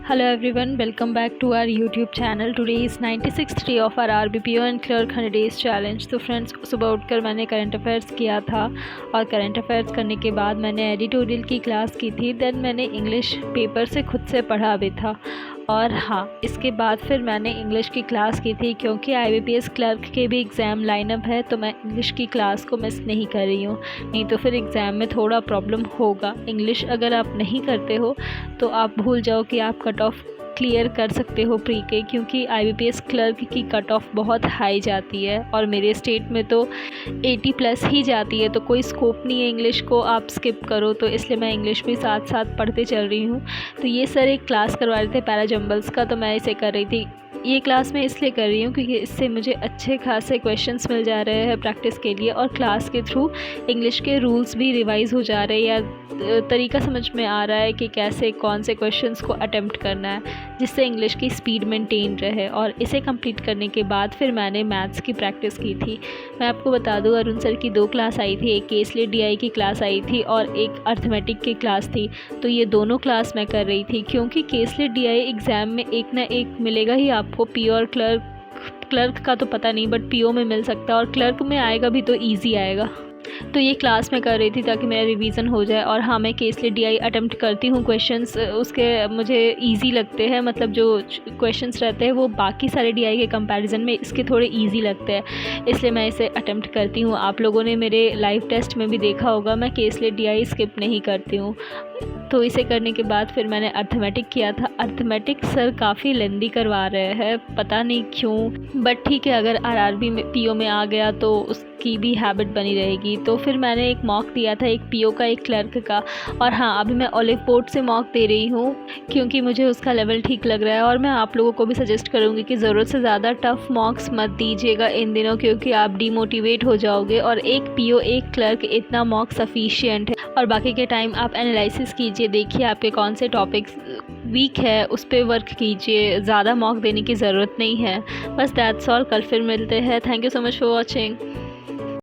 Hello everyone, welcome back to our YouTube channel. Today is 96th day of our RBPO and Clerk 100 Days Challenge. तो friends, सुबह उठकर मैंने current affairs किया था और current affairs करने के बाद मैंने एडिटोरियल की क्लास की थी। देन मैंने इंग्लिश पेपर से खुद से पढ़ा भी था और हाँ, इसके बाद फिर मैंने इंग्लिश की क्लास की थी क्योंकि IBPS क्लर्क के भी एग्ज़ाम लाइनअप है, तो मैं इंग्लिश की क्लास को मिस नहीं कर रही हूँ। नहीं तो फिर एग्ज़ाम में थोड़ा प्रॉब्लम होगा। इंग्लिश अगर आप नहीं करते हो तो आप भूल जाओ कि आप कट ऑफ क्लियर कर सकते हो प्री के, क्योंकि IBPS क्लर्क की कट ऑफ बहुत हाई जाती है और मेरे स्टेट में तो 80 प्लस ही जाती है, तो कोई स्कोप नहीं है इंग्लिश को आप स्किप करो। तो इसलिए मैं इंग्लिश भी साथ साथ पढ़ते चल रही हूँ। तो ये सर एक क्लास करवा रहे थे पैराजम्बल्स का, तो मैं इसे कर रही थी। ये क्लास मैं इसलिए कर रही हूँ क्योंकि इससे मुझे अच्छे खासे क्वेश्चंस मिल जा रहे हैं प्रैक्टिस के लिए, और क्लास के थ्रू इंग्लिश के रूल्स भी रिवाइज़ हो जा रहे हैं या तरीका समझ में आ रहा है कि कैसे कौन से क्वेश्चंस को अटेम्प्ट करना है जिससे इंग्लिश की स्पीड मेंटेन रहे। और इसे कंप्लीट करने के बाद फिर मैंने मैथ्स की प्रैक्टिस की थी। मैं आपको बता दूँ, अरुण सर की 2 क्लास आई थी, एक केसलेट DI की क्लास आई थी और एक अर्थमेटिक की क्लास थी। तो ये दोनों क्लास मैं कर रही थी क्योंकि केसलेट DI एग्ज़ाम में एक ना एक मिलेगा ही आपको। PO और क्लर्क का तो पता नहीं, बट PO में मिल सकता है और क्लर्क में आएगा भी तो ईजी आएगा। तो ये क्लास मैं कर रही थी ताकि मेरा रिवीजन हो जाए। और हाँ, मैं केसलेट DI अटेम्प्ट करती हूँ क्वेश्चंस, उसके मुझे इजी लगते हैं, मतलब जो क्वेश्चंस रहते हैं वो बाकी सारे DI के कंपैरिजन में इसके थोड़े इजी लगते हैं, इसलिए मैं इसे अटेम्प्ट करती हूँ। आप लोगों ने मेरे लाइव टेस्ट में भी देखा होगा, मैं केसलेट DI स्किप नहीं करती हूँ। तो इसे करने के बाद फिर मैंने अर्थमेटिक किया था। अर्थमेटिक सर काफ़ी लेंदी करवा रहे हैं, पता नहीं क्यों, बट ठीक है, अगर RRB में PO में आ गया तो उसकी भी हैबिट बनी रहेगी। तो फिर मैंने एक मॉक दिया था, एक PO का एक क्लर्क का। और हाँ, अभी मैं ओलिव बोर्ड से मॉक दे रही हूँ क्योंकि मुझे उसका लेवल ठीक लग रहा है। और मैं आप लोगों को भी सजेस्ट करूँगी कि ज़रूरत से ज़्यादा टफ मॉक्स मत दीजिएगा इन दिनों, क्योंकि आप डीमोटिवेट हो जाओगे। और एक PO एक क्लर्क इतना मॉक सफिशिएंट है, और बाकी के टाइम आप एनालिसिस कीजिए, देखिए आपके कौन से टॉपिक्स वीक है उस पर वर्क कीजिए। ज़्यादा मॉक देने की ज़रूरत नहीं है। बस दैट्स ऑल। कल फिर मिलते हैं। Thank you so much for watching.